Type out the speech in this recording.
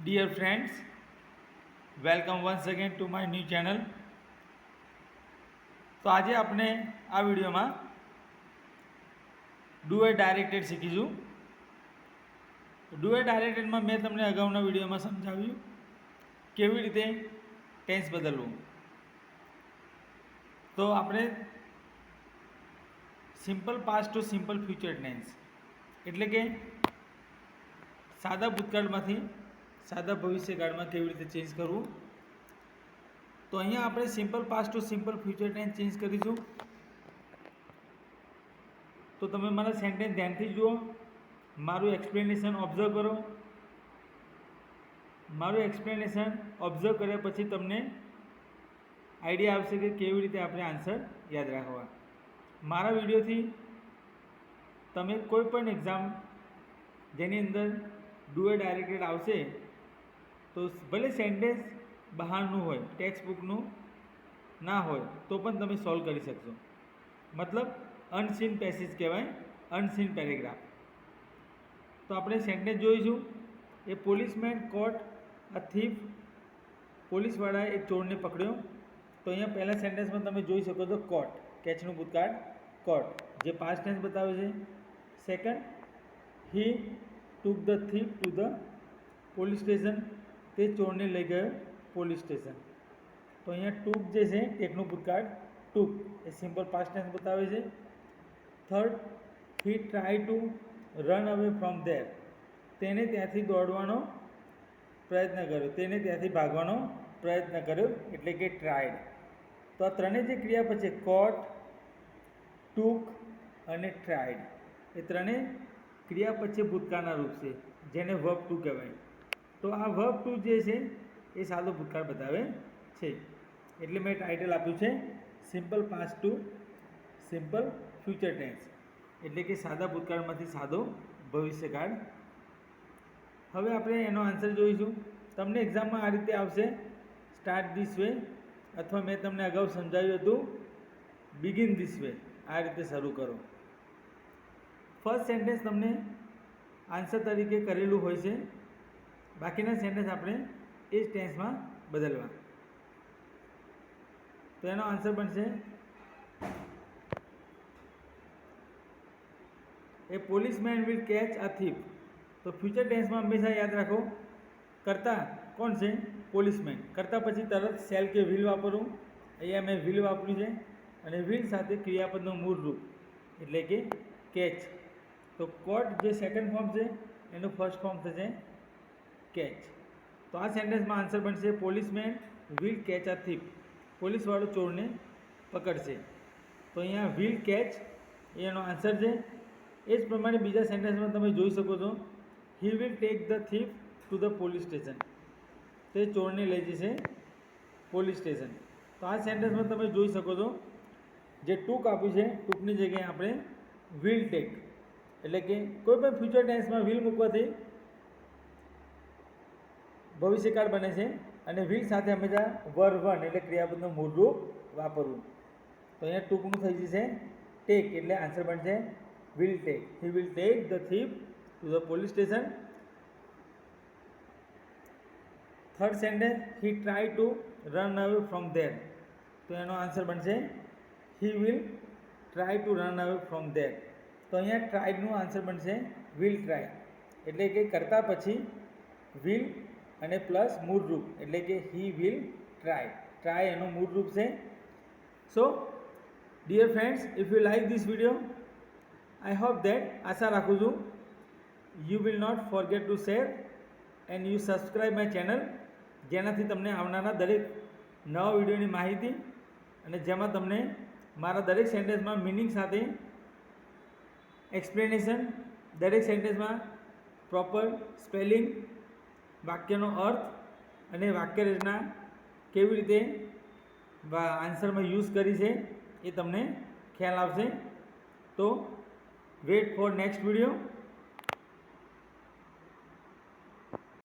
Dear friends, welcome once again to my new channel. તો આજે આપણે આ વિડીયોમાં ડુ એ ડાયરેક્ટેડ શીખીશું. ડુ એ ડાયરેક્ટેડમાં મેં તમને અગાઉના વિડીયોમાં સમજાવ્યું કેવી રીતે ટેન્સ બદલવું. તો આપણે simple past to simple future tense એટલે કે સાદા ભૂતકાળમાંથી સાદા ભવિષ્યકાળમાં કેવી રીતે ચેન્જ કરવું. તો અહીંયા આપણે simple past to simple future tense change કરીશું. તો તમે મારા સેન્ટેન્સ ધ્યાનથી જુઓ, મારું એક્સપ્લેનેશન ઓબ્ઝર્વ કરો. મારું એક્સપ્લેનેશન ઓબ્ઝર્વ કર્યા પછી તમને આઈડિયા આવશે કે કેવી રીતે આપણે આન્સર યાદ રાખવા. મારા વિડીયોથી તમે કોઈ પણ એક્ઝામ જેની અંદર ડુ એ ડાયરેક્ટેડ આવશે તો ભલે સેન્ટેન્સ બહારનું હોય, ટેક્સ્ટ બુકનું ના હોય તો પણ તમે સોલ્વ કરી શકશો. મતલબ અનસીન પેસેજ કહેવાય, અનસીન પેરેગ્રાફ. તો આપણે સેન્ટેન્સ જોઈશું. એ પોલીસમેન કોટ અ થીફ. પોલીસવાળાએ એક ચોરને પકડ્યો. તો અહીંયા પહેલા સેન્ટેન્સમાં તમે જોઈ શકો છો કોટ, કેચનું ભૂતકાળ કોટ, જે પાસ્ટ ટેન્સ બતાવે છે. Second, he took the thief to the police station. તે ચોરને લઈ ગયો પોલીસ સ્ટેશન. તો અહીંયા ટુક જે છે ટેકનું ભૂતકાળ ટુક એ સિમ્પલ પાસ્ટ ટેન્સ બતાવે છે. Third, he try to run away from there. તેને ત્યાંથી દોડવાનો પ્રયત્ન કર્યો, તેને ત્યાંથી ભાગવાનો પ્રયત્ન કર્યો એટલે કે ટ્રાયડ. તો આ ત્રણેય જે ક્રિયાપદ છે કોટ, ટુક અને ટ્રાયડ, એ ત્રણેય ક્રિયાપદ છે ભૂતકાળના રૂપ છે જેને વર્બ ટુ કહેવાય. તો આ વર્બ ટુ જે છે એ સાદો ભૂતકાળ બતાવે છે. એટલે મેં ટાઇટલ આપ્યું છે simple past to simple future tense, એટલે કે સાદા ભૂતકાળમાંથી સાદો ભવિષ્યકાળ. હવે આપણે એનો આન્સર જોઈશું. તમને એક્ઝામમાં આ રીતે આવશે, સ્ટાર્ટ ધીસ વે, અથવા મેં તમને અગાઉ સમજાવ્યું હતું બિગિન ધીસ વે. આ રીતે શરૂ કરો. ફર્સ્ટ સેન્ટેન્સ તમને આન્સર તરીકે કરેલું હોય છે, બાકીના સેન્ટેન્સ આપણે એ જ ટેન્સમાં બદલવા. તો એનો આન્સર બનશે a policeman will catch a thief. તો ફ્યુચર ટેન્સમાં હંમેશા યાદ રાખો કરતા કોણ છે? પોલીસમેન. કરતા પછી તરત શેલ કે વિલ વાપરવું. અહીંયા મેં વિલ વાપર્યું છે અને વિલ સાથે ક્રિયાપદનું મૂળ રૂપ એટલે કે કેચ. તો કોટ જે સેકન્ડ ફોર્મ છે એનું ફર્સ્ટ ફોર્મ થશે કેચ. તો આ સેન્ટેન્સમાં આન્સર બનશે policeman will catch a thief. પોલીસવાળો ચોરને પકડશે. તો અહીંયા વિલ કેચ એનો આન્સર છે. એ જ પ્રમાણે બીજા સેન્ટેન્સમાં તમે જોઈ શકો છો he will take the thief to the police station. તે ચોરને લઈ જશે પોલીસ સ્ટેશન. તો આ સેન્ટેન્સમાં તમે જોઈ શકો છો જે ટૂંક આપ્યું છે, ટૂંકની જગ્યાએ આપણે વિલ ટેક, એટલે કે કોઈ પણ ફ્યુચર ટેન્સમાં વિલ મૂકવાથી ભવિષ્યકાળ બને છે અને વિલ સાથે હંમેશા વર્બ વન એટલે ક્રિયાપદનું મૂળરૂપ વાપરવું. તો અહીંયા ટૂંકનું થઈ જશે ટેક, એટલે આન્સર બનશે will take. He will take the thief to the police station. Third sentence, he try to run away from there. તો એનો આન્સર બનશે he will try to run away from there. તો અહીંયા ટ્રાયનું answer બનશે will try, એટલે કે કરતા પછી વિલ અને પ્લસ મૂળરૂપ એટલે કે હી વિલ ટ્રાય. ટ્રાય એનું મૂળરૂપ છે. So dear friends, if you like this video, I hope that, આશા રાખું છું you will not forget to share and you subscribe my channel, જેનાથી તમને આવનારા દરેક નવા વિડીયોની માહિતી અને જેમાં તમને મારા દરેક સેન્ટેન્સમાં મિનિંગ સાથે એક્સપ્લેનેશન, દરેક સેન્ટેન્સમાં પ્રોપર સ્પેલિંગ, વાક્યનો અર્થ અને વાક્ય રચના કેવી રીતે આન્સરમાં યુઝ કરી છે એ તમને ખ્યાલ આવશે. તો વેટ ફોર નેક્સ્ટ વિડીયો.